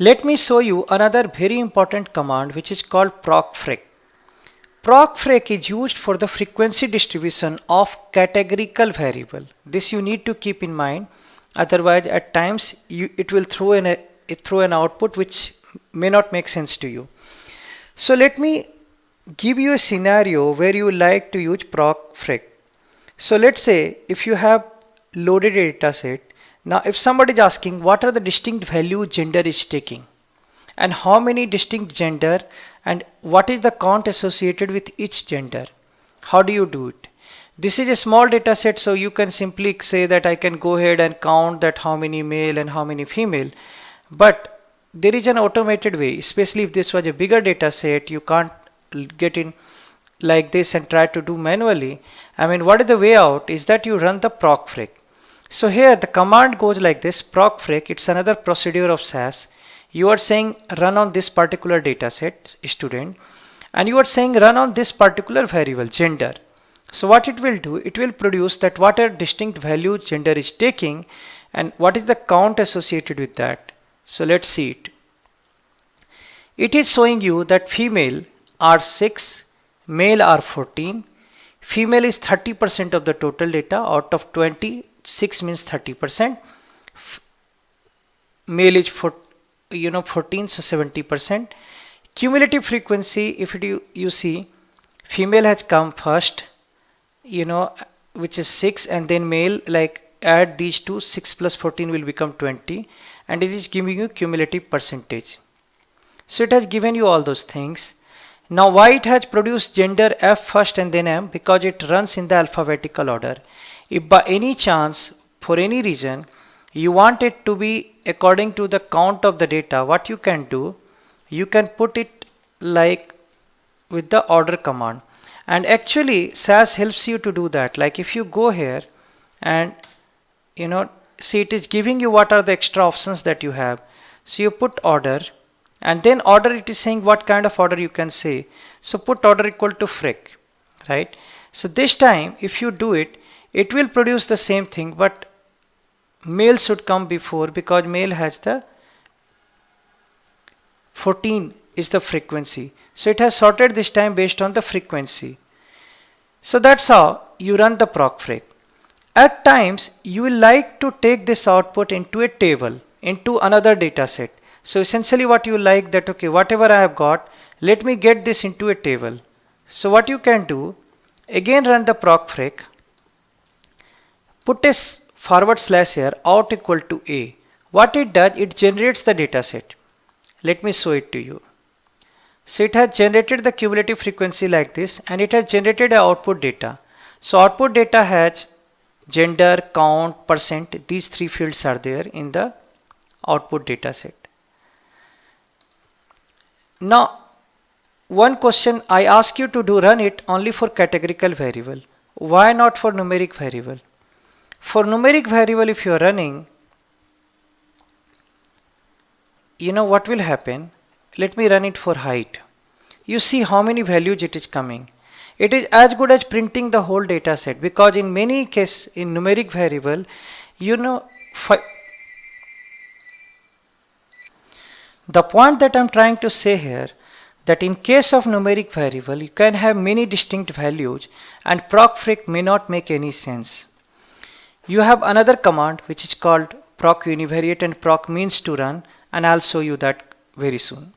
Let me show you another very important command which is called procfrec. Procfrec is used for the frequency distribution of categorical variable. This you need to keep in mind, otherwise at times it will throw an output which may not make sense to you. So let me give you a scenario where you like to use procfrec. So let's say if you have loaded a data set. Now if somebody is asking what are the distinct value gender is taking and how many distinct gender and what is the count associated with each gender, how do you do it? This is a small data set, so you can simply say that I can go ahead and count that how many male and how many female, but there is an automated way, especially if this was a bigger data set. You can't get in like this and try to do manually. I mean, what is the way out is that you run the procfrec. So here the command goes like this: procfrec. It's another procedure of SAS. You are saying run on this particular data set student, and you are saying run on this particular variable gender. So what it will do, it will produce that what a distinct value gender is taking and what is the count associated with that. So let's see it. It is showing you that female are 6, male are 14. Female is 30% of the total data. Out of 20, 6 means 30%. Male is 14, so 70%. Cumulative frequency, if you see, female has come first, which is 6, and then male, like add these two, 6 plus 14 will become 20, and it is giving you cumulative percentage. So it has given you all those things. Now why it has produced gender F first and then M? Because it runs in the alphabetical order. If by any chance, for any reason, you want it to be according to the count of the data, what you can do, you can put it like with the order command. And actually SAS helps you to do that. Like if you go here and see, it is giving you what are the extra options that you have. So you put order, and then order, it is saying what kind of order you can say. So put order equal to frec, right? So this time if you do it, it will produce the same thing, but male should come before because male has the 14 is the frequency. So it has sorted this time based on the frequency. So that's how you run the procfrec. At times you will like to take this output into a table, into another data set. So essentially what you like that, okay, whatever I have got, let me get this into a table. So what you can do, again run the procfrec, put a / here, out equal to A. What it does, it generates the data set. Let me show it to you. So it has generated the cumulative frequency like this, and it has generated a output data. So output data has gender, count, percent. These three fields are there in the output data set. Now one question I ask you to do, run it only for categorical variable. Why not for numeric variable? For numeric variable, if you are running, what will happen? Let me run it for height. You see how many values it is coming. It is as good as printing the whole data set, because in many cases in numeric variable, the point that I'm trying to say here, that in case of numeric variable, you can have many distinct values and procfrec may not make any sense. You have another command which is called proc univariate and proc means to run, and I'll show you that very soon.